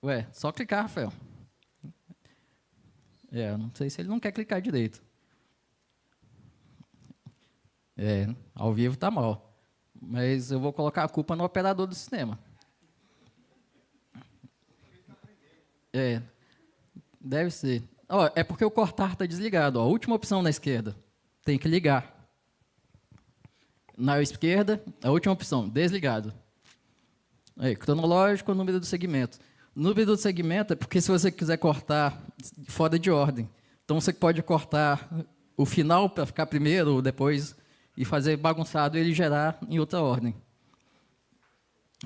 Ué, só clicar, Rafael. Não sei se ele não quer clicar direito. Ao vivo tá mal. Mas eu vou colocar a culpa no operador do sistema. Deve ser. Ó, é porque o cortar está desligado. Ó, a última opção na esquerda. Tem que ligar. Na esquerda, a última opção, desligado. Aí, cronológico, número do segmento. Número do segmento é porque se você quiser cortar fora de ordem. Então, você pode cortar o final para ficar primeiro ou depois e fazer bagunçado e ele gerar em outra ordem.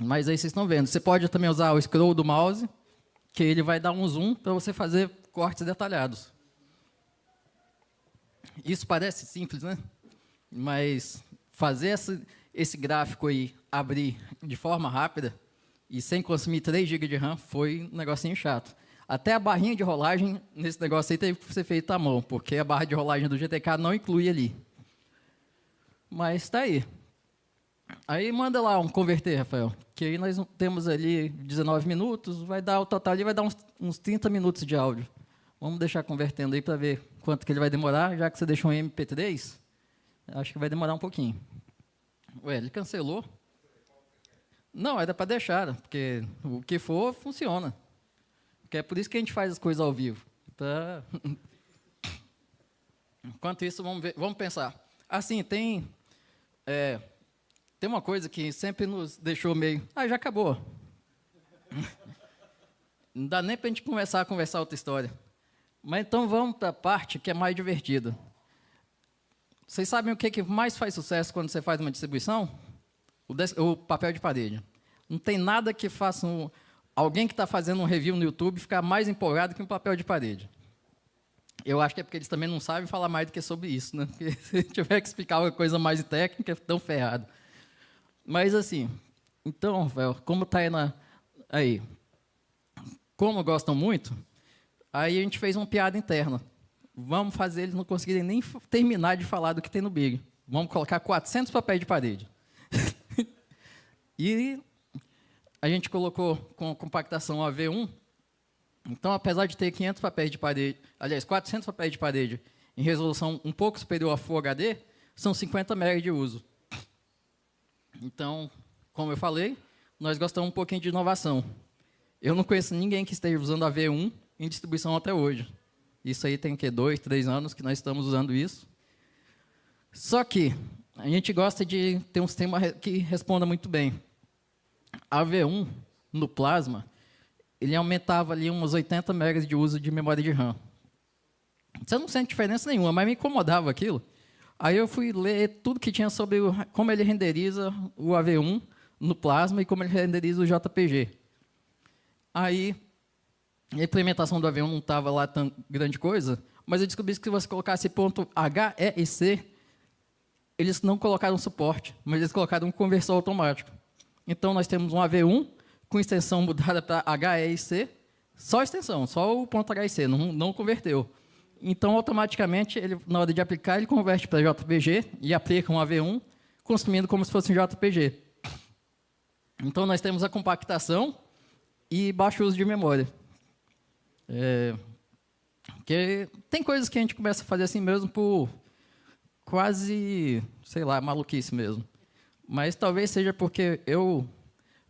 Mas aí vocês estão vendo. Você pode também usar o scroll do mouse, que ele vai dar um zoom para você fazer cortes detalhados. Isso parece simples, né? Mas fazer esse gráfico aí abrir de forma rápida e sem consumir 3 GB de RAM foi um negocinho chato. Até a barrinha de rolagem nesse negócio aí teve que ser feita à mão, porque a barra de rolagem do GTK não inclui ali. Mas está aí. Aí manda lá um converter, Rafael, que aí nós temos ali 19 minutos, vai dar o total ali, vai dar uns 30 minutos de áudio. Vamos deixar convertendo aí para ver quanto que ele vai demorar, já que você deixou em MP3, acho que vai demorar um pouquinho. Ué, ele cancelou? Não, era para deixar, porque o que for, funciona. Porque é por isso que a gente faz as coisas ao vivo. Enquanto isso, vamos pensar. Assim, tem uma coisa que sempre nos deixou meio... já acabou. Não dá nem para a gente começar a conversar outra história. Mas então vamos para a parte que é mais divertida. Vocês sabem o que mais faz sucesso quando você faz uma distribuição? O papel de parede. Não tem nada que faça alguém que está fazendo um review no YouTube ficar mais empolgado que um papel de parede. Eu acho que é porque eles também não sabem falar mais do que sobre isso, né? Porque se tiver que explicar uma coisa mais técnica, é tão ferrado. Mas assim, então, Rafael, como está aí, como gostam muito, aí a gente fez uma piada interna. Vamos fazer eles não conseguirem nem terminar de falar do que tem no Big. Vamos colocar 400 papéis de parede. E a gente colocou com compactação AV1. Então, apesar de ter 500 papéis de parede, aliás, 400 papéis de parede em resolução um pouco superior a Full HD, são 50 MB de uso. Então, como eu falei, nós gostamos um pouquinho de inovação. Eu não conheço ninguém que esteja usando AV1 em distribuição até hoje. Isso aí tem, 2, 3 anos que nós estamos usando isso. Só que a gente gosta de ter um sistema que responda muito bem. A AV1, no Plasma, ele aumentava ali uns 80 MB de uso de memória de RAM. Você não sente diferença nenhuma, mas me incomodava aquilo. Aí eu fui ler tudo que tinha sobre como ele renderiza o AV1 no Plasma e como ele renderiza o JPG. Aí, a implementação do AV1 não estava lá tão grande coisa, mas eu descobri que se você colocasse ponto H, E e C, eles não colocaram suporte, mas eles colocaram um conversor automático. Então, nós temos um AV1 com extensão mudada para H, E e C, só a extensão, só o ponto H e C, não converteu. Então, automaticamente, ele, na hora de aplicar, ele converte para JPG e aplica um AV1, consumindo como se fosse um JPG. Então, nós temos a compactação e baixo uso de memória. Porque tem coisas que a gente começa a fazer assim mesmo por quase, sei lá, maluquice mesmo. Mas talvez seja porque eu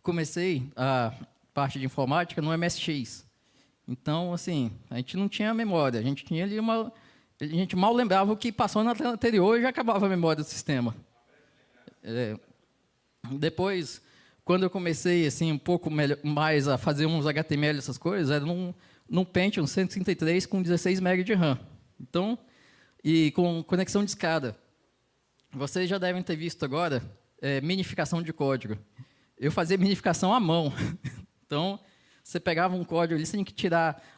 comecei a parte de informática no MSX. Então, assim, a gente não tinha memória. A gente tinha ali a gente mal lembrava o que passou na tela anterior e já acabava a memória do sistema. Depois, quando eu comecei assim um pouco mais a fazer uns HTML, essas coisas, era num Pentium 133 com 16 MB de RAM. Então, e com conexão de escada. Vocês já devem ter visto agora minificação de código. Eu fazia minificação à mão. Então, você pegava um código ali, você tinha que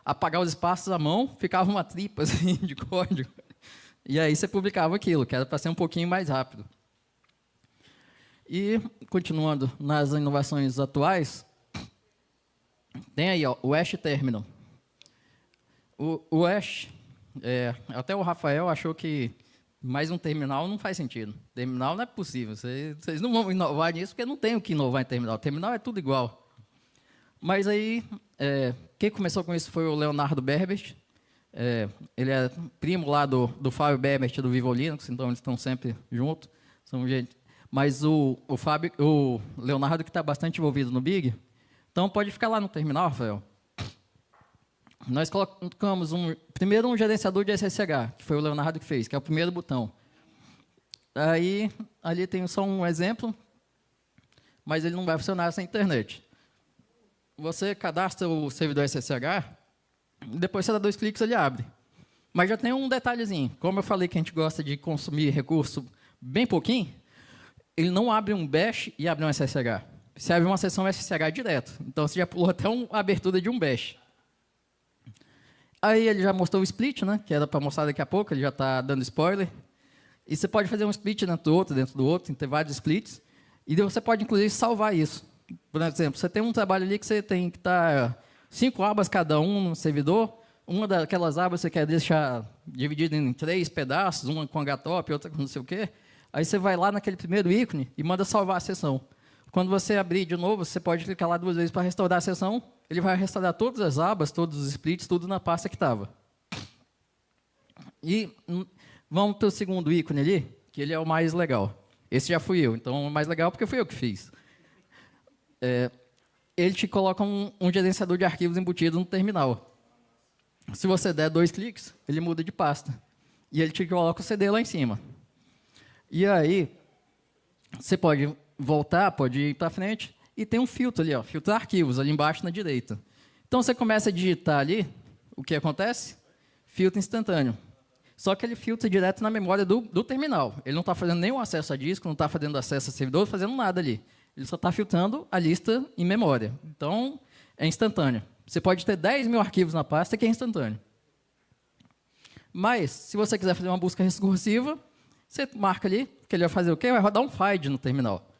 apagar os espaços à mão, ficava uma tripa assim, de código. E aí você publicava aquilo, que era para ser um pouquinho mais rápido. E, continuando nas inovações atuais, tem aí ó, o Hash Terminal. O Hash, até o Rafael achou que mais um terminal não faz sentido. Terminal não é possível. Vocês não vão inovar nisso, porque não tem o que inovar em terminal. Terminal é tudo igual. Mas aí Quem começou com isso foi o Leonardo Berbert. Ele é primo lá do Fábio Berbert do Vivo Linux, então eles estão sempre juntos. Mas o Leonardo que está bastante envolvido no Big, então pode ficar lá no terminal, Rafael. Nós colocamos primeiro um gerenciador de SSH, que foi o Leonardo que fez, que é o primeiro botão. Aí, ali tem só um exemplo, mas ele não vai funcionar sem internet. Você cadastra o servidor SSH, depois você dá 2 cliques, ele abre. Mas já tem um detalhezinho. Como eu falei que a gente gosta de consumir recurso bem pouquinho, ele não abre um bash e abre um SSH. Você abre uma sessão SSH direto. Então, você já pulou até uma abertura de um bash. Aí, ele já mostrou o split, né, que era para mostrar daqui a pouco, ele já está dando spoiler. E você pode fazer um split dentro do outro, ter vários splits. E você pode, inclusive, salvar isso. Por exemplo, você tem um trabalho ali que você tem que estar 5 abas cada um no servidor. Uma daquelas abas você quer deixar dividida em 3 pedaços, uma com htop, outra com não sei o quê. Aí você vai lá naquele primeiro ícone e manda salvar a sessão. Quando você abrir de novo, você pode clicar lá 2 vezes para restaurar a sessão. Ele vai restaurar todas as abas, todos os splits, tudo na pasta que estava. E vamos para o segundo ícone ali, que ele é o mais legal. Esse já fui eu, então é o mais legal porque fui eu que fiz. Ele te coloca um gerenciador de arquivos embutido no terminal. Se você der 2 cliques, ele muda de pasta. E ele te coloca o CD lá em cima. E aí, você pode voltar, pode ir para frente, e tem um filtro ali, ó, filtrar arquivos, ali embaixo na direita. Então, você começa a digitar ali, o que acontece? Filtro instantâneo. Só que ele filtra direto na memória do terminal. Ele não está fazendo nenhum acesso a disco, não está fazendo acesso a servidor, não está fazendo nada ali. Ele só está filtrando a lista em memória. Então, é instantâneo. Você pode ter 10 mil arquivos na pasta que é instantâneo. Mas, se você quiser fazer uma busca recursiva, você marca ali, que ele vai fazer o quê? Vai rodar um find no terminal.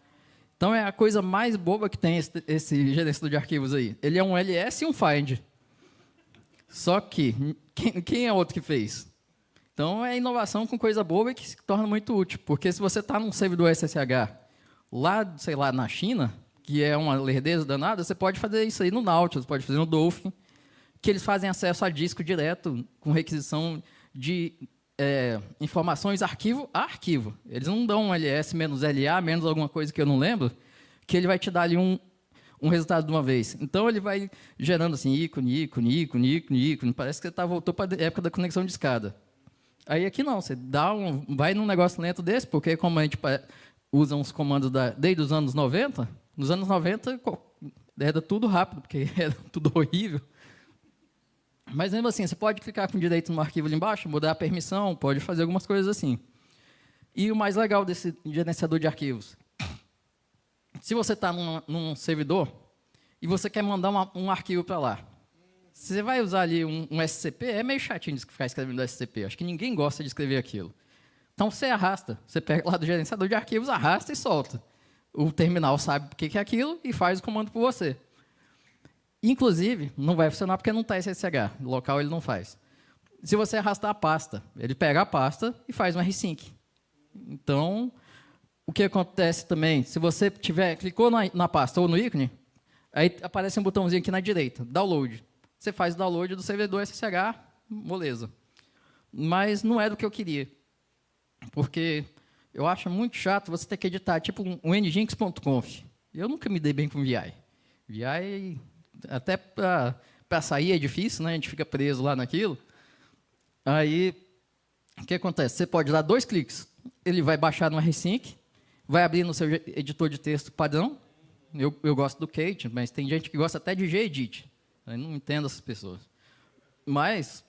Então, é a coisa mais boba que tem esse gerenciador de arquivos aí. Ele é um ls e um find. Só que, quem é outro que fez? Então, é inovação com coisa boba e que se torna muito útil. Porque se você está num servidor SSH lá, sei lá, na China, que é uma lerdeza danada, você pode fazer isso aí no Nautilus, pode fazer no Dolphin, que eles fazem acesso a disco direto, com requisição de informações arquivo a arquivo. Eles não dão um ls menos LA, menos alguma coisa que eu não lembro, que ele vai te dar ali um resultado de uma vez. Então, ele vai gerando assim, ícone. Parece que você voltou para a época da conexão de escada. Aí, aqui não, você vai num negócio lento desse, porque como a gente usa uns comandos desde os anos 90, nos anos 90 era tudo rápido, porque era tudo horrível. Mas, mesmo assim, você pode clicar com direito no arquivo ali embaixo, mudar a permissão, pode fazer algumas coisas assim. E o mais legal desse gerenciador de arquivos, se você está num servidor e você quer mandar um arquivo para lá, você vai usar ali um SCP, é meio chatinho de ficar escrevendo SCP, acho que ninguém gosta de escrever aquilo. Então, você arrasta, você pega lá do gerenciador de arquivos, arrasta e solta. O terminal sabe o que é aquilo e faz o comando por você. Inclusive, não vai funcionar porque não está SSH. No local ele não faz. Se você arrastar a pasta, ele pega a pasta e faz um rsync. Então, o que acontece também, se você clicou na pasta ou no ícone, aí aparece um botãozinho aqui na direita, download. Você faz o download do servidor SSH, moleza. Mas não é do que eu queria. Porque eu acho muito chato você ter que editar, tipo um nginx.conf. Eu nunca me dei bem com VI. VI, até para sair é difícil, né? A gente fica preso lá naquilo. Aí, o que acontece? Você pode dar 2 cliques, ele vai baixar no rsync, vai abrir no seu editor de texto padrão. Eu gosto do Kate, mas tem gente que gosta até de gedit. Eu não entendo essas pessoas. Mas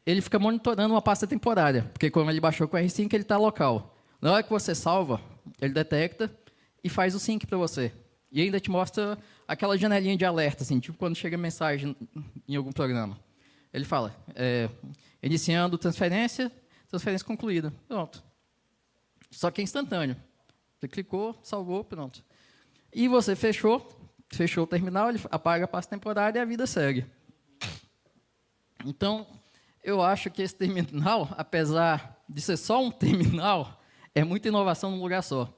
ele fica monitorando uma pasta temporária, porque como ele baixou com o rsync, ele está local. Na hora que você salva, ele detecta e faz o sync para você. E ainda te mostra aquela janelinha de alerta, assim, tipo quando chega mensagem em algum programa. Ele fala, iniciando transferência concluída. Pronto. Só que é instantâneo. Você clicou, salvou, pronto. E você fechou o terminal, ele apaga a pasta temporária e a vida segue. Então, eu acho que esse terminal, apesar de ser só um terminal, é muita inovação num lugar só.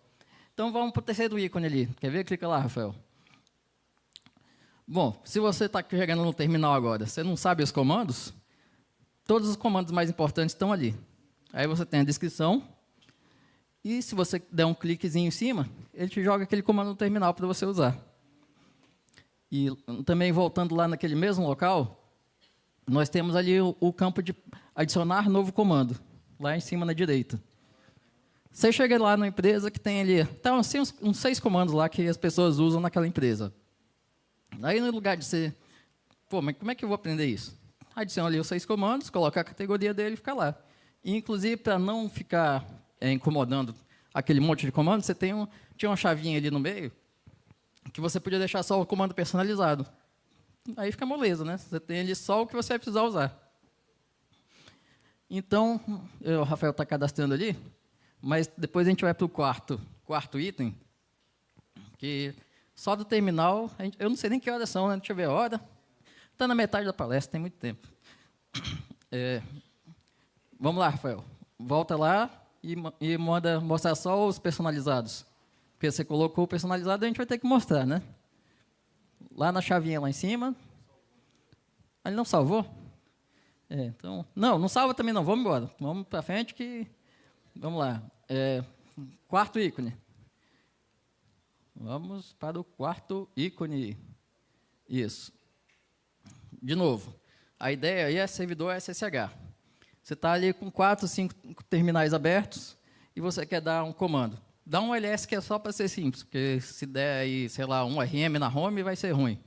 Então, vamos para o terceiro ícone ali. Quer ver? Clica lá, Rafael. Bom, se você está chegando no terminal agora, você não sabe os comandos, todos os comandos mais importantes estão ali. Aí você tem a descrição, e se você der um cliquezinho em cima, ele te joga aquele comando no terminal para você usar. E também, voltando lá naquele mesmo local, nós temos ali o campo de adicionar novo comando, lá em cima na direita. Você chega lá na empresa que tem ali, então, assim, uns 6 comandos lá que as pessoas usam naquela empresa. Aí, no lugar de você, pô, mas como é que eu vou aprender isso? Adiciona ali os 6 comandos, coloca a categoria dele e fica lá. E, inclusive, para não ficar incomodando aquele monte de comandos, você tinha uma chavinha ali no meio, que você podia deixar só o comando personalizado. Aí fica moleza, né? Você tem ali só o que você vai precisar usar. Então, o Rafael está cadastrando ali, mas depois a gente vai para o quarto item, que só do terminal, eu não sei nem que horas são, né? Deixa eu ver a hora. Está na metade da palestra, tem muito tempo. Vamos lá, Rafael. Volta lá e manda mostrar só os personalizados. Porque você colocou o personalizado, a gente vai ter que mostrar, né? Lá na chavinha lá em cima. Ele não salvou? Então, não salva também não. Vamos embora. Vamos para frente que... Vamos lá. Quarto ícone. Vamos para o quarto ícone. Isso. De novo. A ideia aí é servidor SSH. Você está ali com 4, 5 terminais abertos e você quer dar um comando. Dá um ls que é só para ser simples, porque se der aí, sei lá, um RM na home, vai ser ruim.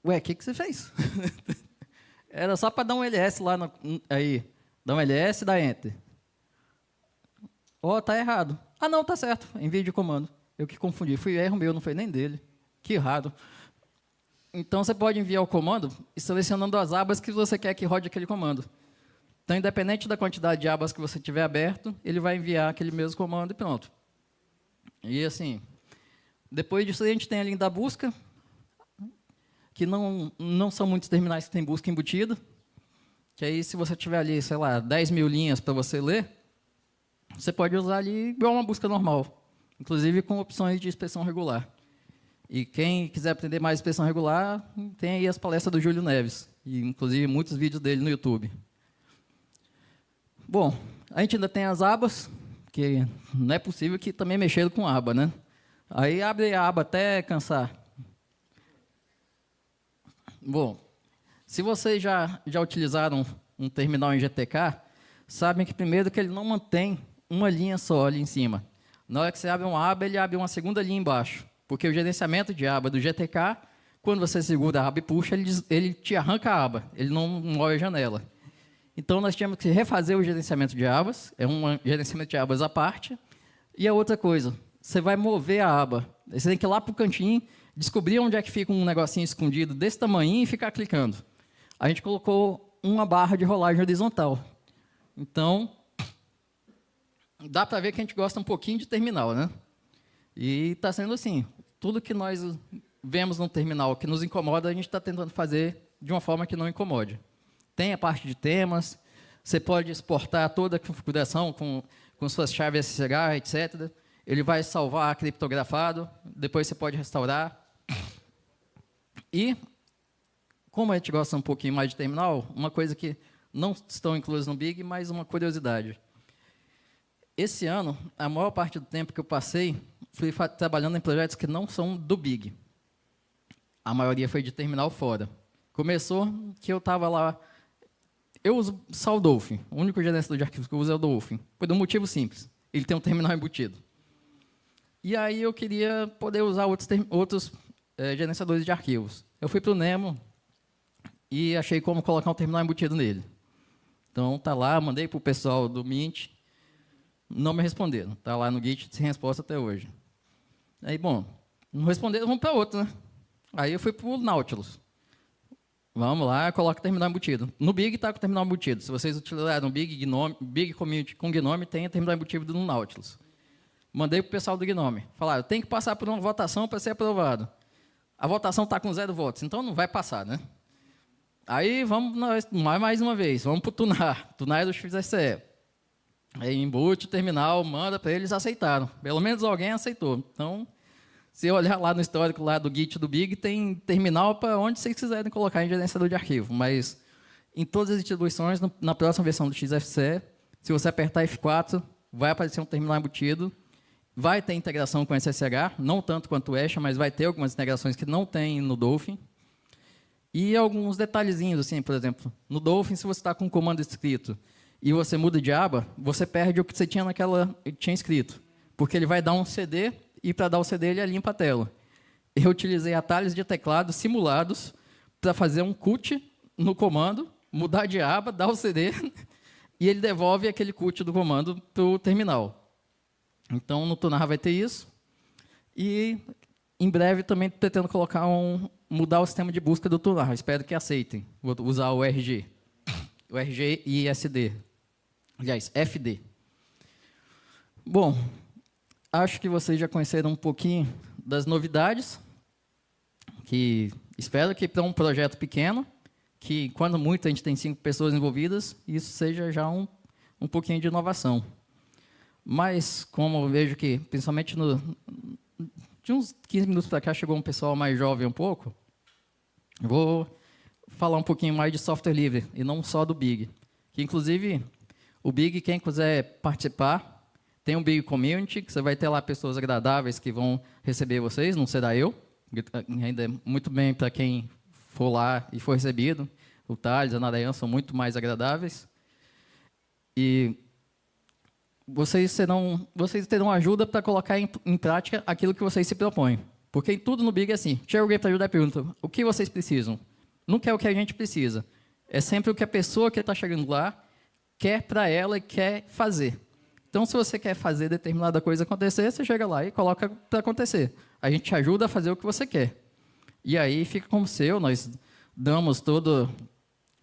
Ué, o que você fez? Era só para dar um ls lá, aí. Dá um ls e dá enter. Tá errado. Ah, não, tá certo. Envio de comando. Eu que confundi. Foi erro meu, não foi nem dele. Que errado. Então, você pode enviar o comando e selecionando as abas que você quer que rode aquele comando. Então, independente da quantidade de abas que você tiver aberto, ele vai enviar aquele mesmo comando e pronto. E assim, depois disso a gente tem a linha da busca, que não são muitos terminais que têm busca embutida, que aí se você tiver ali, sei lá, 10 mil linhas para você ler, você pode usar ali igual uma busca normal, inclusive com opções de inspeção regular. E quem quiser aprender mais inspeção regular, tem aí as palestras do Júlio Neves, e inclusive muitos vídeos dele no YouTube. Bom, a gente ainda tem as abas, que não é possível que também mexeram com aba, né? Aí abre a aba até cansar. Bom, se vocês já utilizaram um terminal em GTK, sabem que primeiro que ele não mantém uma linha só ali em cima. Na hora que você abre uma aba, ele abre uma segunda linha embaixo, porque o gerenciamento de aba do GTK, quando você segura a aba e puxa, ele te arranca a aba, ele não move a janela. Então, nós tínhamos que refazer o gerenciamento de abas, é um gerenciamento de abas à parte. E a outra coisa, você vai mover a aba. Você tem que ir lá para o cantinho, descobrir onde é que fica um negocinho escondido desse tamanho e ficar clicando. A gente colocou uma barra de rolagem horizontal. Então, dá para ver que a gente gosta um pouquinho de terminal, né? E está sendo assim. Tudo que nós vemos no terminal que nos incomoda, a gente está tentando fazer de uma forma que não incomode. Tem a parte de temas, você pode exportar toda a configuração com suas chaves SSH, etc. Ele vai salvar criptografado, depois você pode restaurar. E, como a gente gosta um pouquinho mais de terminal, uma coisa que não estão inclusas no Big, mas uma curiosidade. Esse ano, a maior parte do tempo que eu passei, fui trabalhando em projetos que não são do Big. A maioria foi de terminal fora. Começou que eu estava lá. Eu uso só o Dolphin. O único gerenciador de arquivos que eu uso é o Dolphin. Por um motivo simples. Ele tem um terminal embutido. E aí eu queria poder usar outros gerenciadores de arquivos. Eu fui para o Nemo e achei como colocar um terminal embutido nele. Então, está lá, mandei para o pessoal do Mint. Não me responderam. Está lá no Git sem resposta até hoje. Aí, bom, não responderam, vamos para outro, né? Aí eu fui para o Nautilus. Vamos lá, coloca o terminal embutido. No Big está com o terminal embutido. Se vocês utilizaram o Big Community com Gnome, tem o terminal embutido no Nautilus. Mandei para o pessoal do Gnome. Falaram, tem que passar por uma votação para ser aprovado. A votação está com 0 votos, então não vai passar, né? Aí vamos mais uma vez, vamos para o Tunar. Tunar é do XSE. Aí embute o terminal, manda para eles, aceitaram. Pelo menos alguém aceitou. Então, Se olhar lá no histórico lá do Git do Big, tem terminal para onde vocês quiserem colocar em gerenciador de arquivo. Mas em todas as distribuições, na próxima versão do XFCE, se você apertar F4, vai aparecer um terminal embutido. Vai ter integração com SSH, não tanto quanto o Esha, mas vai ter algumas integrações que não tem no Dolphin. E alguns detalhezinhos, assim, por exemplo, no Dolphin, se você está com um comando escrito e você muda de aba, você perde o que você tinha tinha escrito, porque ele vai dar um CD e para dar o CD ele limpa a tela. Eu utilizei atalhos de teclado simulados para fazer um cut no comando, mudar de aba, dar o CD e ele devolve aquele cut do comando para o terminal. Então, no Tunar vai ter isso. E, em breve, também pretendo colocar mudar o sistema de busca do Tunar. Espero que aceitem. Vou usar o RG. O RG e SD. Aliás, FD. Bom, acho que vocês já conheceram um pouquinho das novidades. Espero que para um projeto pequeno, que quando muito a gente tem 5 pessoas envolvidas, isso seja já um pouquinho de inovação. Mas, como eu vejo que, principalmente de uns 15 minutos para cá, chegou um pessoal mais jovem um pouco, eu vou falar um pouquinho mais de software livre, e não só do Big. Que, inclusive, o Big, quem quiser participar, tem um Big Community, que você vai ter lá pessoas agradáveis que vão receber vocês, não será eu, ainda é muito bem para quem for lá e for recebido. O Thales, a Narayan são muito mais agradáveis. E vocês terão ajuda para colocar em prática aquilo que vocês se propõem. Porque tudo no Big é assim. Chega alguém para ajudar e pergunta, o que vocês precisam? Nunca é o que a gente precisa. É sempre o que a pessoa que está chegando lá quer para ela e quer fazer. Então, se você quer fazer determinada coisa acontecer, você chega lá e coloca para acontecer. A gente te ajuda a fazer o que você quer. E aí fica como seu, nós damos todo...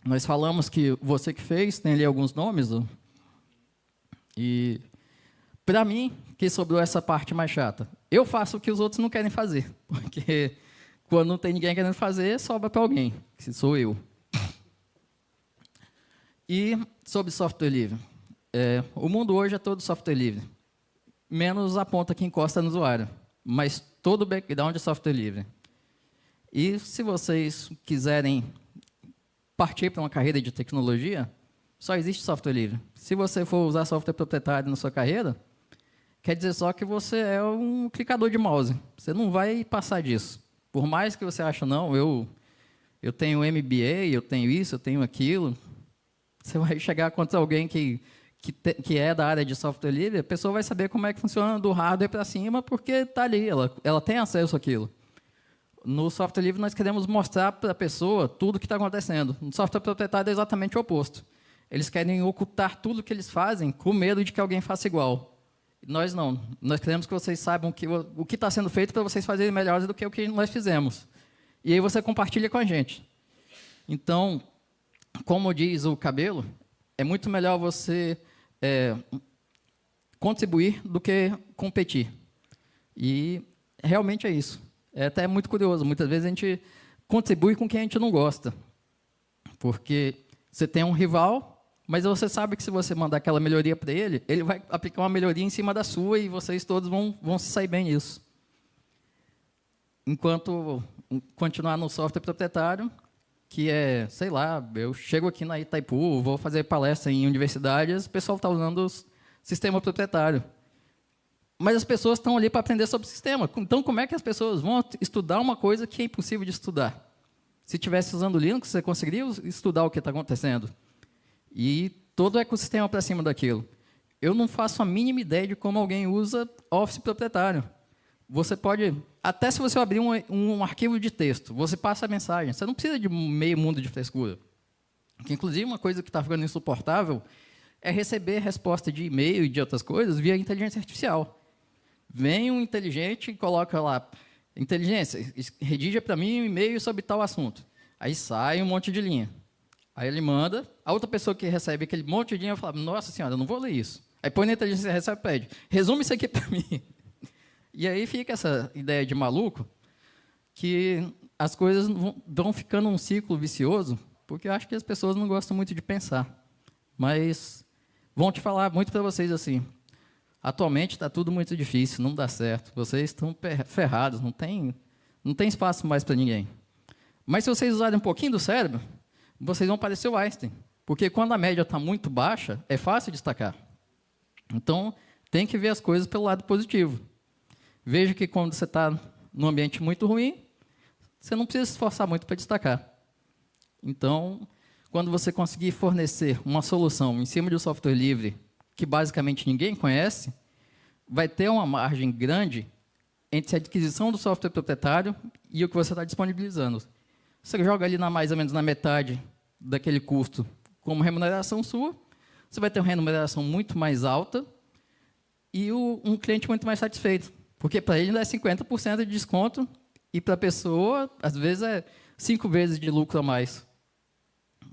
Nós falamos que você que fez, tem ali alguns nomes... E, para mim, que sobrou essa parte mais chata, eu faço o que os outros não querem fazer, porque quando não tem ninguém querendo fazer, sobra para alguém, que sou eu. E sobre software livre. O mundo hoje é todo software livre, menos a ponta que encosta no usuário, mas todo o background é software livre. E se vocês quiserem partir para uma carreira de tecnologia, só existe software livre. Se você for usar software proprietário na sua carreira, quer dizer só que você é um clicador de mouse. Você não vai passar disso. Por mais que você ache, não, eu tenho MBA, eu tenho isso, eu tenho aquilo. Você vai chegar contra alguém que é da área de software livre, a pessoa vai saber como é que funciona do hardware para cima, porque está ali, ela tem acesso àquilo. No software livre, nós queremos mostrar para a pessoa tudo o que está acontecendo. No software proprietário é exatamente o oposto. Eles querem ocultar tudo o que eles fazem com medo de que alguém faça igual. Nós não. Nós queremos que vocês saibam o que está sendo feito para vocês fazerem melhores do que o que nós fizemos. E aí você compartilha com a gente. Então, como diz o Cabelo, é muito melhor você contribuir do que competir. E realmente é isso. É até muito curioso. Muitas vezes a gente contribui com quem a gente não gosta. Porque você tem um rival, mas você sabe que se você mandar aquela melhoria para ele, ele vai aplicar uma melhoria em cima da sua e vocês todos vão se sair bem nisso. Enquanto continuar no software proprietário, que é, sei lá, eu chego aqui na Itaipu, vou fazer palestra em universidades, o pessoal está usando o sistema proprietário. Mas as pessoas estão ali para aprender sobre o sistema. Então, como é que as pessoas vão estudar uma coisa que é impossível de estudar? Se estivesse usando Linux, você conseguiria estudar o que está acontecendo. E todo o ecossistema para cima daquilo. Eu não faço a mínima ideia de como alguém usa Office proprietário. Você pode, até se você abrir um arquivo de texto, você passa a mensagem. Você não precisa de meio mundo de frescura. Que, inclusive, uma coisa que está ficando insuportável é receber resposta de e-mail e de outras coisas via inteligência artificial. Vem um inteligente e coloca lá, inteligência, redija para mim um e-mail sobre tal assunto. Aí sai um monte de linha. Aí ele manda, a outra pessoa que recebe aquele monte de linha fala, nossa senhora, eu não vou ler isso. Aí põe na inteligência artificial e pede, resume isso aqui para mim. E aí fica essa ideia de maluco, que as coisas vão ficando um ciclo vicioso, porque eu acho que as pessoas não gostam muito de pensar. Mas vão te falar muito para vocês assim, Atualmente está tudo muito difícil, não dá certo. Vocês estão ferrados, não tem espaço mais para ninguém. Mas se vocês usarem um pouquinho do cérebro, vocês vão parecer o Einstein. Porque quando a média está muito baixa, é fácil destacar. Então, tem que ver as coisas pelo lado positivo. Veja que quando você está num ambiente muito ruim, você não precisa se esforçar muito para destacar. Então, quando você conseguir fornecer uma solução em cima de um software livre, que basicamente ninguém conhece, vai ter uma margem grande entre a adquisição do software proprietário e o que você está disponibilizando. Você joga ali mais ou menos na metade daquele custo como remuneração sua, você vai ter uma remuneração muito mais alta e um cliente muito mais satisfeito. Porque para ele ainda é 50% de desconto e para a pessoa, às vezes, é 5 vezes de lucro a mais.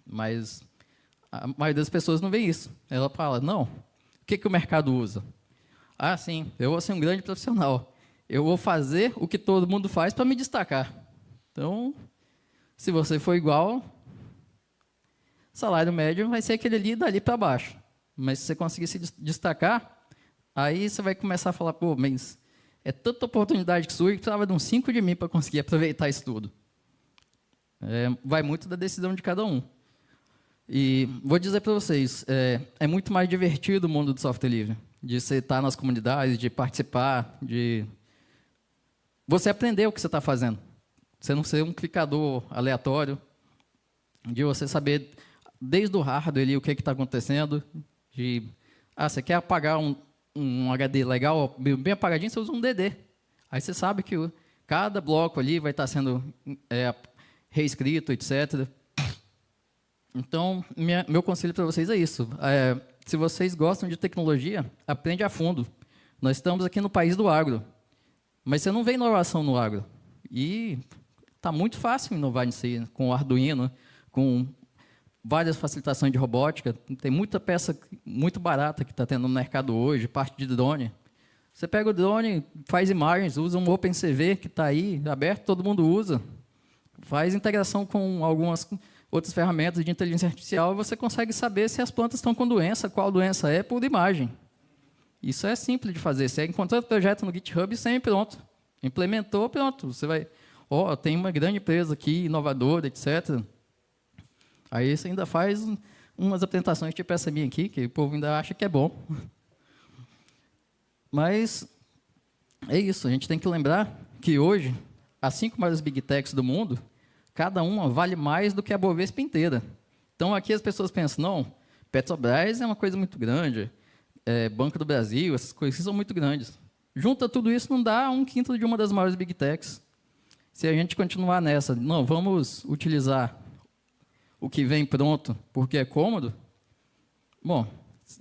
Mas a maioria das pessoas não vê isso. Ela fala, não, o que o mercado usa? Ah, sim, eu vou ser um grande profissional. Eu vou fazer o que todo mundo faz para me destacar. Então, se você for igual, salário médio vai ser aquele ali dali para baixo. Mas se você conseguir se destacar, aí você vai começar a falar, pô, mas é tanta oportunidade que surge que precisava de uns 5 de mim para conseguir aproveitar isso tudo. Vai muito da decisão de cada um. E vou dizer para vocês, é muito mais divertido o mundo do software livre. De você estar nas comunidades, de participar, de você aprender o que você está fazendo. Você não ser um clicador aleatório, de você saber desde o hardware ali o que está acontecendo. Você quer apagar um HD legal, bem apagadinho, você usa um DD. Aí você sabe que cada bloco ali vai estar sendo reescrito, etc. Então, meu conselho para vocês é isso. Se vocês gostam de tecnologia, aprende a fundo. Nós estamos aqui no país do agro, mas você não vê inovação no agro. E está muito fácil inovar nisso aí, com o Arduino, com várias facilitações de robótica. Tem muita peça muito barata que está tendo no mercado hoje, parte de drone. Você pega o drone, faz imagens, usa um OpenCV que está aí, aberto, todo mundo usa. Faz integração com algumas outras ferramentas de inteligência artificial e você consegue saber se as plantas estão com doença, qual doença é, por imagem. Isso é simples de fazer. Você encontrou o projeto no GitHub e sempre pronto. Implementou, pronto. Você vai, tem uma grande empresa aqui, inovadora, etc. Aí você ainda faz umas apresentações tipo essa minha aqui, que o povo ainda acha que é bom. Mas é isso, a gente tem que lembrar que hoje, as 5 maiores Big Techs do mundo, cada uma vale mais do que a Bovespa inteira. Então, aqui as pessoas pensam, não, Petrobras é uma coisa muito grande, Banco do Brasil, essas coisas são muito grandes. Junta tudo isso, não dá 1/5 de uma das maiores Big Techs. Se a gente continuar nessa, não, vamos utilizar o que vem pronto porque é cômodo, bom,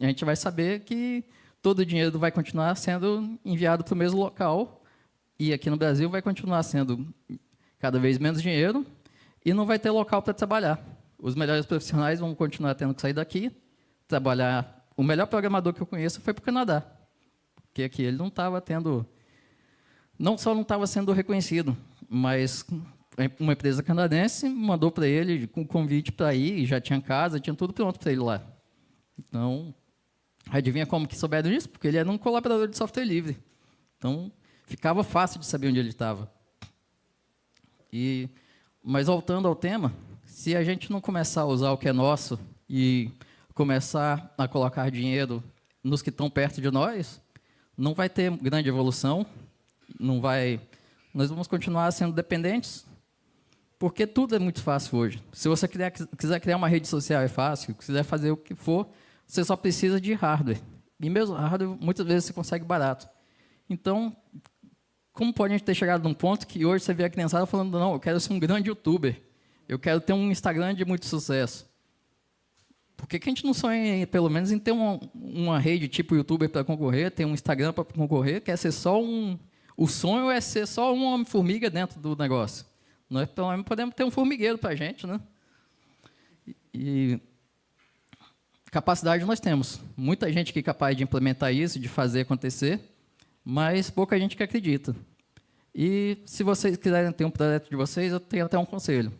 a gente vai saber que todo o dinheiro vai continuar sendo enviado para o mesmo local e aqui no Brasil vai continuar sendo cada vez menos dinheiro e não vai ter local para trabalhar. Os melhores profissionais vão continuar tendo que sair daqui, trabalhar. O melhor programador que eu conheço foi para o Canadá, porque aqui ele não estava tendo, não só não estava sendo reconhecido, mas uma empresa canadense mandou para ele com convite para ir, já tinha casa, tinha tudo pronto para ele lá. Então, adivinha como que souberam disso? Porque ele era um colaborador de software livre. Então, ficava fácil de saber onde ele estava. Mas voltando ao tema, se a gente não começar a usar o que é nosso e começar a colocar dinheiro nos que estão perto de nós, não vai ter grande evolução, nós vamos continuar sendo dependentes, porque tudo é muito fácil hoje. Se você quiser criar uma rede social é fácil, quiser fazer o que for, você só precisa de hardware. E mesmo hardware, muitas vezes você consegue barato. Então, como pode a gente ter chegado num ponto que hoje você vê a criançada falando, não, eu quero ser um grande youtuber, eu quero ter um Instagram de muito sucesso. Por que a gente não sonha, pelo menos, em ter uma rede tipo youtuber para concorrer, ter um Instagram para concorrer, quer ser só o sonho é ser só um homem-formiga dentro do negócio. Nós, pelo menos, podemos ter um formigueiro para a gente, né? E capacidade nós temos. Muita gente que é capaz de implementar isso, de fazer acontecer, mas pouca gente que acredita. E se vocês quiserem ter um projeto de vocês, eu tenho até um conselho.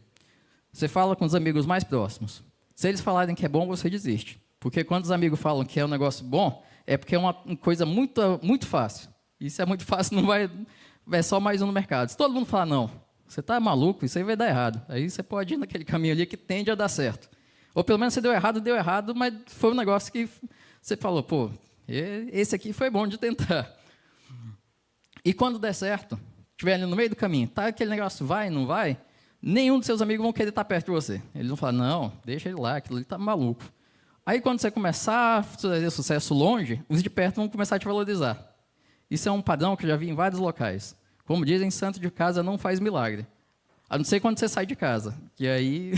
Você fala com os amigos mais próximos. Se eles falarem que é bom, você desiste. Porque quando os amigos falam que é um negócio bom, é porque é uma coisa muito fácil. E se é muito fácil, não vai, é só mais um no mercado. Se todo mundo falar, não, você está maluco, isso aí vai dar errado. Aí você pode ir naquele caminho ali que tende a dar certo. Ou pelo menos você deu errado, mas foi um negócio que você falou, pô, esse aqui foi bom de tentar. E quando der certo, estiver ali no meio do caminho, tá aquele negócio vai, não vai, nenhum dos seus amigos vão querer estar perto de você. Eles vão falar, não, deixa ele lá, aquilo ali está maluco. Aí, quando você começar a fazer sucesso longe, os de perto vão começar a te valorizar. Isso é um padrão que eu já vi em vários locais. Como dizem, santo de casa não faz milagre. A não ser quando você sai de casa. Que aí...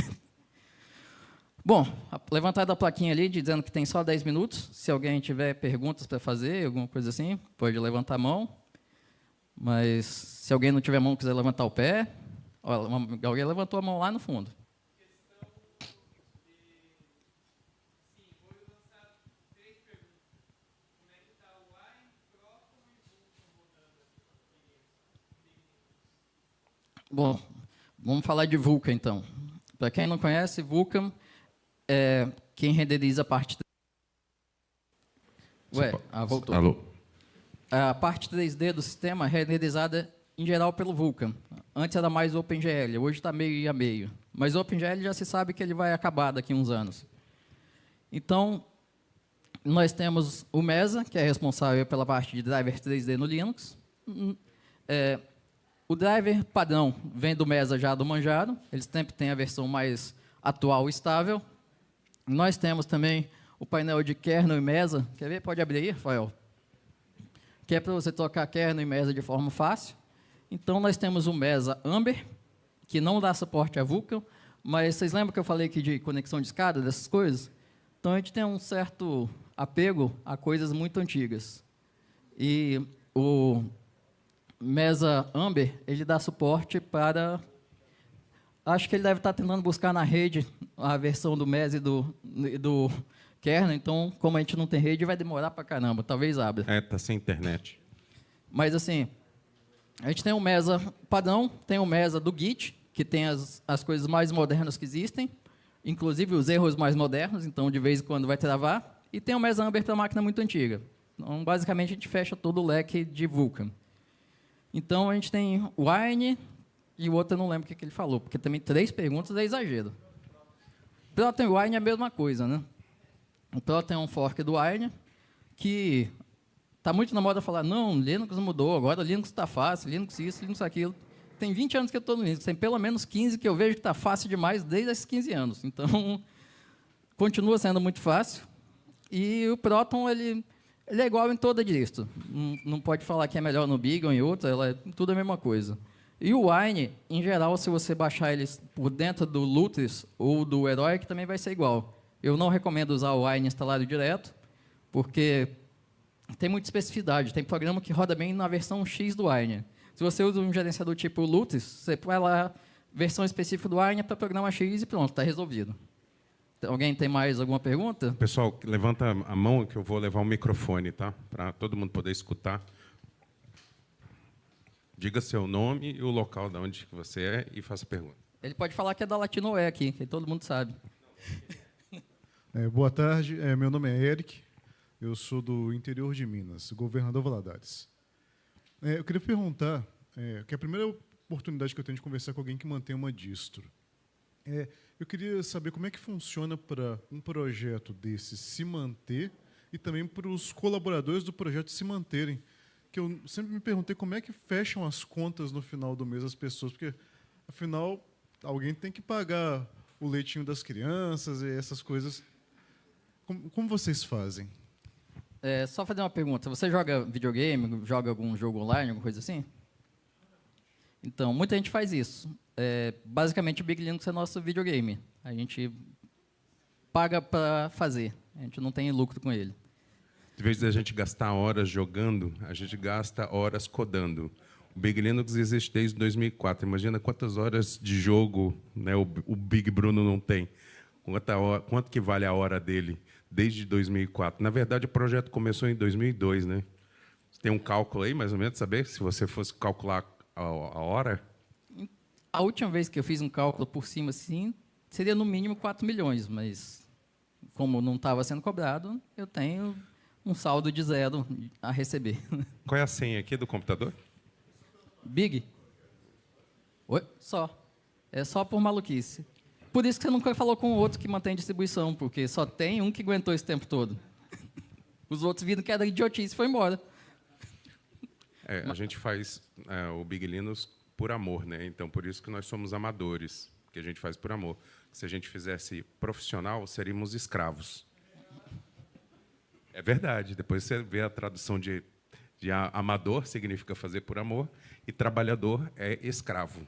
Bom, levantar da plaquinha ali, dizendo que tem só 10 minutos. Se alguém tiver perguntas para fazer, alguma coisa assim, pode levantar a mão. Mas, se alguém não tiver mão e quiser levantar o pé... Olha, alguém levantou a mão lá no fundo. Bom, vamos falar de Vulkan, então. Para quem não conhece, Vulkan é quem renderiza a parte... voltou. Alô. A parte 3D do sistema é renderizada, em geral, pelo Vulkan. Antes era mais OpenGL, hoje está meio a meio. Mas o OpenGL já se sabe que ele vai acabar daqui a uns anos. Então, nós temos o Mesa, que é responsável pela parte de driver 3D no Linux. O driver padrão vem do Mesa já do Manjaro. Eles sempre têm a versão mais atual e estável. Nós temos também o painel de kernel e Mesa. Quer ver? Pode abrir aí, Rafael. Que é para você tocar kernel e Mesa de forma fácil. Então, nós temos o Mesa Amber, que não dá suporte a Vulkan, mas vocês lembram que eu falei aqui de conexão de escada, dessas coisas? Então, a gente tem um certo apego a coisas muito antigas. E o Mesa Amber, ele dá suporte para... Acho que ele deve estar tentando buscar na rede a versão do Mesa e do kernel, então, como a gente não tem rede, vai demorar para caramba, talvez abra. Está sem internet. Mas, assim, a gente tem o Mesa padrão, tem o Mesa do Git, que tem as coisas mais modernas que existem, inclusive os erros mais modernos, então, de vez em quando vai travar, e tem o Mesa Amber para máquina muito antiga. Então, basicamente, a gente fecha todo o leque de Vulkan. Então, a gente tem o Wine e o outro eu não lembro o que ele falou, porque também 3 perguntas é exagero. Proton e Wine é a mesma coisa, né? O Proton é um fork do Wine, que está muito na moda falar, não, Linux mudou, agora Linux está fácil, Linux isso, Linux aquilo. Tem 20 anos que eu estou no Linux, tem pelo menos 15 que eu vejo que está fácil demais desde esses 15 anos. Então, continua sendo muito fácil. E o Proton, ele é igual em toda distro. Não pode falar que é melhor no Big ou em outra, é tudo a mesma coisa. E o Wine, em geral, se você baixar eles por dentro do Lutris ou do Heroic, também vai ser igual. Eu não recomendo usar o Wine instalado direto, porque tem muita especificidade. Tem programa que roda bem na versão X do Wine. Se você usa um gerenciador tipo Lutris, você vai lá, versão específica do Wine para programa X e pronto, está resolvido. Alguém tem mais alguma pergunta? Pessoal, levanta a mão que eu vou levar o microfone, tá? Para todo mundo poder escutar. Diga seu nome e o local de onde você é e faça a pergunta. Ele pode falar que é da Latinoé aqui, que todo mundo sabe. Boa tarde, meu nome é Eric, eu sou do interior de Minas, governador Valadares. Eu queria perguntar, que é a primeira oportunidade que eu tenho de conversar com alguém que mantém uma distro. Eu queria saber como é que funciona para um projeto desse se manter e também para os colaboradores do projeto se manterem. Que eu sempre me perguntei como é que fecham as contas no final do mês as pessoas, porque, afinal, alguém tem que pagar o leitinho das crianças e essas coisas. Como vocês fazem? Só fazer uma pergunta. Você joga videogame, joga algum jogo online, alguma coisa assim? Então, muita gente faz isso. Basicamente, o Big Linux é nosso videogame. A gente paga para fazer. A gente não tem lucro com ele. De vez de a gente gastar horas jogando, a gente gasta horas codando. O Big Linux existe desde 2004. Imagina quantas horas de jogo, né, o Big Bruno não tem. Quanto que vale a hora dele desde 2004? Na verdade, o projeto começou em 2002, né? Você tem um cálculo aí, mais ou menos, saber se você fosse calcular a hora? A última vez que eu fiz um cálculo por cima, assim, seria no mínimo 4 milhões, mas como não estava sendo cobrado, eu tenho um saldo de 0 a receber. Qual é a senha aqui do computador? Big? Oi? Só. É só por maluquice. Por isso que você nunca falou com o outro que mantém distribuição, porque só tem um que aguentou esse tempo todo. Os outros viram que era idiotice e foi embora. A gente faz o Big Linux por amor, né? Então, por isso que nós somos amadores, que a gente faz por amor. Se a gente fizesse profissional, seríamos escravos. É verdade. Depois você vê a tradução de amador, significa fazer por amor, e trabalhador é escravo.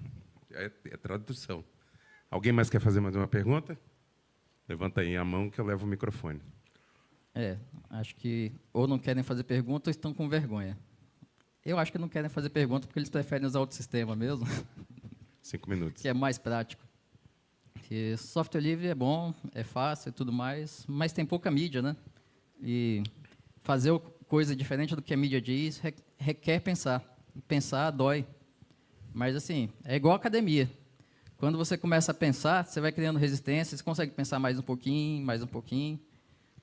É tradução. Alguém mais quer fazer mais uma pergunta? Levanta aí a mão que eu levo o microfone. Acho que ou não querem fazer pergunta ou estão com vergonha. Eu acho que não querem fazer pergunta porque eles preferem usar outro sistema mesmo. 5 minutos. Que é mais prático. Porque software livre é bom, é fácil e tudo mais, mas tem pouca mídia, né? E fazer coisa diferente do que a mídia diz requer pensar. Pensar dói. Mas, assim, é igual academia. Quando você começa a pensar, você vai criando resistência, você consegue pensar mais um pouquinho,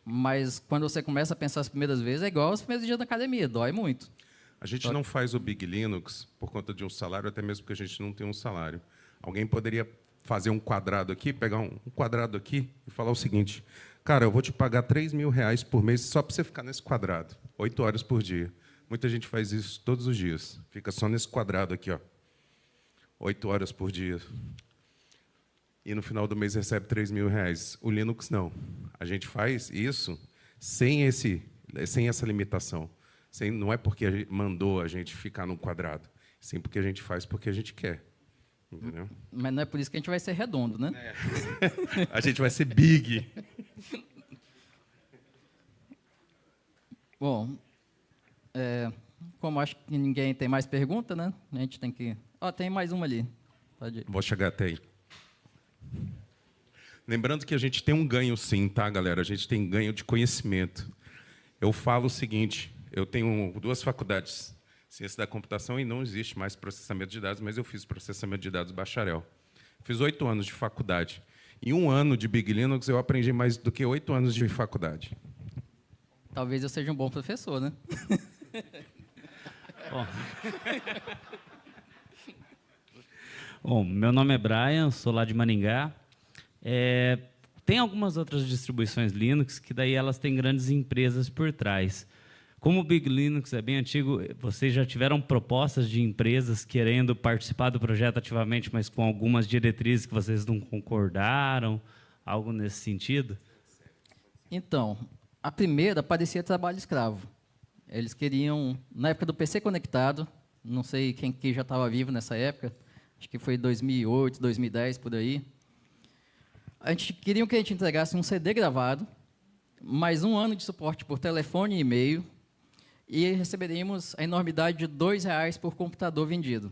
mas quando você começa a pensar as primeiras vezes, é igual os primeiros dias da academia, dói muito. A gente não faz o Big Linux por conta de um salário, até mesmo porque a gente não tem um salário. Alguém poderia fazer um quadrado aqui, pegar um quadrado aqui e falar o seguinte: cara, eu vou te pagar R$3.000 por mês só para você ficar nesse quadrado, 8 horas por dia. Muita gente faz isso todos os dias, fica só nesse quadrado aqui, 8 horas por dia. E no final do mês recebe R$3.000. O Linux não. A gente faz isso sem essa limitação. Não é porque mandou a gente ficar num quadrado, sim porque a gente faz porque a gente quer. Entendeu? Mas não é por isso que a gente vai ser redondo, né? A gente vai ser big. Bom, como acho que ninguém tem mais pergunta, né? A gente tem que... tem mais uma ali. Pode ir. Vou chegar até aí. Lembrando que a gente tem um ganho sim, tá, galera? A gente tem ganho de conhecimento. Eu falo o seguinte, eu tenho 2 faculdades, ciência da computação, e não existe mais processamento de dados, mas eu fiz processamento de dados bacharel. Fiz 8 anos de faculdade. Em 1 ano de Big Linux, eu aprendi mais do que 8 anos de faculdade. Talvez eu seja um bom professor, né? Bom, meu nome é Brian, sou lá de Maringá. Tem algumas outras distribuições Linux que daí elas têm grandes empresas por trás. Como o Big Linux é bem antigo, vocês já tiveram propostas de empresas querendo participar do projeto ativamente, mas com algumas diretrizes que vocês não concordaram? Algo nesse sentido? Então, a primeira parecia trabalho escravo. Eles queriam, na época do PC conectado, não sei quem já estava vivo nessa época, acho que foi 2008, 2010, por aí. Queriam que a gente entregasse um CD gravado, mais 1 ano de suporte por telefone e e-mail, e receberíamos a enormidade de R$2 por computador vendido.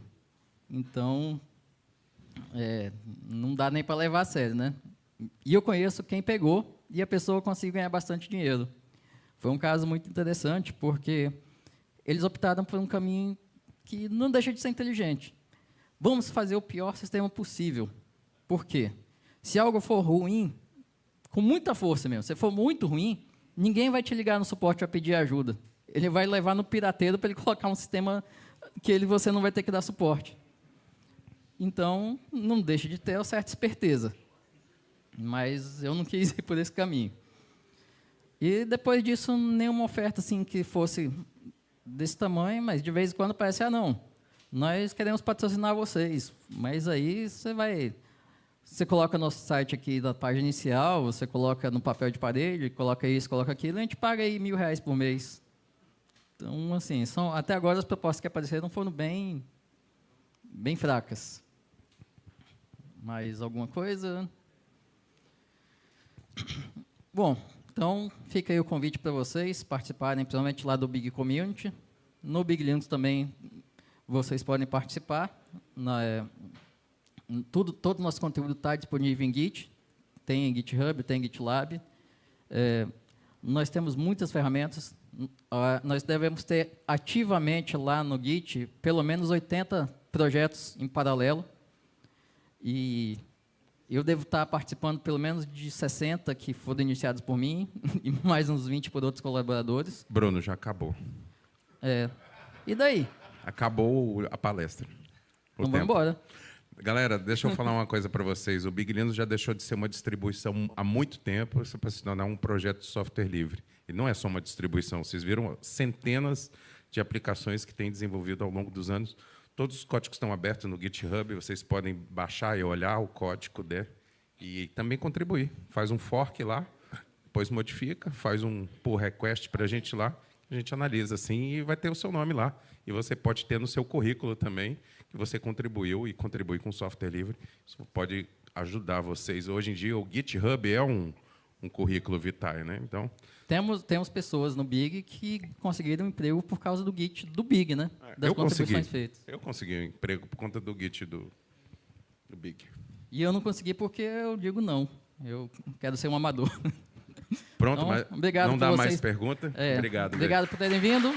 Então, não dá nem para levar a sério, né? E eu conheço quem pegou e a pessoa conseguiu ganhar bastante dinheiro. Foi um caso muito interessante, porque eles optaram por um caminho que não deixa de ser inteligente. Vamos fazer o pior sistema possível. Por quê? Se algo for ruim, com muita força mesmo, se for muito ruim, ninguém vai te ligar no suporte para pedir ajuda. Ele vai levar no pirateiro para ele colocar um sistema que você não vai ter que dar suporte. Então, não deixa de ter uma certa esperteza. Mas eu não quis ir por esse caminho. E, depois disso, nenhuma oferta assim, que fosse desse tamanho, mas de vez em quando parece, não, nós queremos patrocinar vocês. Mas aí você coloca nosso site aqui da página inicial, você coloca no papel de parede, coloca isso, coloca aquilo, e a gente paga aí R$1.000 por mês. Então, assim, até agora as propostas que apareceram foram bem fracas. Mais alguma coisa? Bom, então fica aí o convite para vocês participarem, principalmente lá do Big Community. No Big Linux também vocês podem participar. Todo o nosso conteúdo está disponível em Git, tem em GitHub, tem em GitLab. Nós temos muitas ferramentas. Nós devemos ter ativamente lá no Git pelo menos 80 projetos em paralelo. E eu devo estar participando pelo menos de 60 que foram iniciados por mim e mais uns 20 por outros colaboradores. Bruno, já acabou. E daí? Acabou a palestra. Vamos embora. Galera, deixa eu falar uma coisa para vocês. O Big Linux já deixou de ser uma distribuição há muito tempo para se tornar um projeto de software livre. E não é só uma distribuição. Vocês viram centenas de aplicações que tem desenvolvido ao longo dos anos. Todos os códigos estão abertos no GitHub. Vocês podem baixar e olhar o código e também contribuir. Faz um fork lá, depois modifica, faz um pull request para a gente lá, a gente analisa assim e vai ter o seu nome lá. E você pode ter no seu currículo também que você contribuiu e contribui com software livre. Isso pode ajudar vocês. Hoje em dia, o GitHub é um currículo vitae, né? Então, temos pessoas no Big que conseguiram emprego por causa do Git do Big, né? Das contribuições feitas. Eu consegui um emprego por conta do Git do Big. E eu não consegui porque eu digo não. Eu quero ser um amador. Pronto, Então, mas obrigado não por dá vocês. mais pergunta? Obrigado. Obrigado por terem vindo.